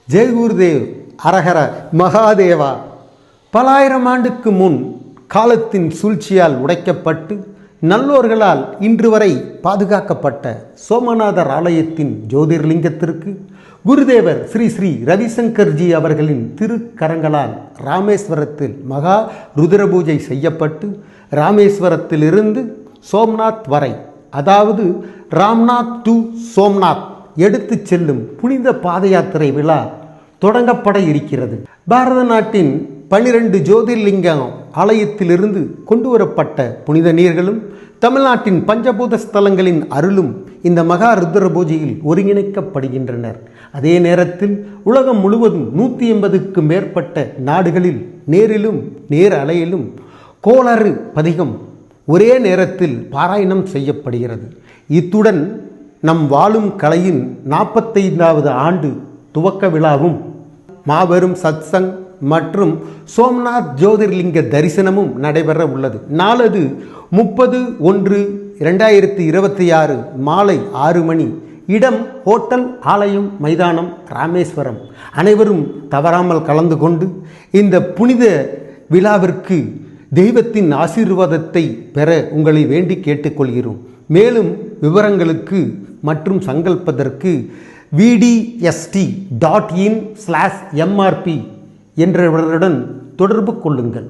ஜெய் குருதேவ், அரஹர மகாதேவா. பலாயிரம் ஆண்டுக்கு முன் காலத்தின் சூழ்ச்சியால் உடைக்கப்பட்டு நல்லோர்களால் இன்று வரை பாதுகாக்கப்பட்ட சோமநாதர் ஆலயத்தின் ஜோதிர்லிங்கத்திற்கு குருதேவர் ஸ்ரீ ஸ்ரீ ரவிசங்கர்ஜி அவர்களின் திருக்கரங்களால் ராமேஸ்வரத்தில் மகா ருத்ர பூஜை செய்யப்பட்டு ராமேஸ்வரத்திலிருந்து சோம்நாத் வரை, அதாவது ராம்நாத் டு சோம்நாத் எடுத்து செல்லும் புனித பாத யாத்திரை விழா தொடங்கப்பட இருக்கிறது. பாரத நாட்டின் 12 ஜோதிர்லிங்கம் ஆலயத்திலிருந்து கொண்டு வரப்பட்ட புனித நீர்களும் தமிழ்நாட்டின் பஞ்சபூத ஸ்தலங்களின் அருளும் இந்த மகா ருத்ர பூஜையில் ஒருங்கிணைக்கப்படுகின்றனர். அதே நேரத்தில் உலகம் முழுவதும் 180க்கும் மேற்பட்ட நாடுகளில் நேரிலும் நேர் அலையிலும் கோளறு பதிகம் ஒரே நேரத்தில் பாராயணம் செய்யப்படுகிறது. இத்துடன் நம் வாழும் கலையின் 45வது ஆண்டு துவக்க விழாவும் மாபெரும் சத்சங் மற்றும் சோம்நாத் ஜோதிர்லிங்க தரிசனமும் நடைபெற உள்ளது. நாளது 30/1/2026 மாலை 6 மணி. இடம் ஹோட்டல் ஆலயம் மைதானம், ராமேஸ்வரம். அனைவரும் தவறாமல் கலந்து கொண்டு இந்த புனித விழாவிற்கு தெய்வத்தின் ஆசீர்வாதத்தை பெற உங்களை வேண்டி கேட்டுக்கொள்கிறோம். மேலும் விவரங்களுக்கு மற்றும் சங்கல்பதற்கு vdst.in/mrp என்றவருடன் தொடர்பு கொள்ளுங்கள்.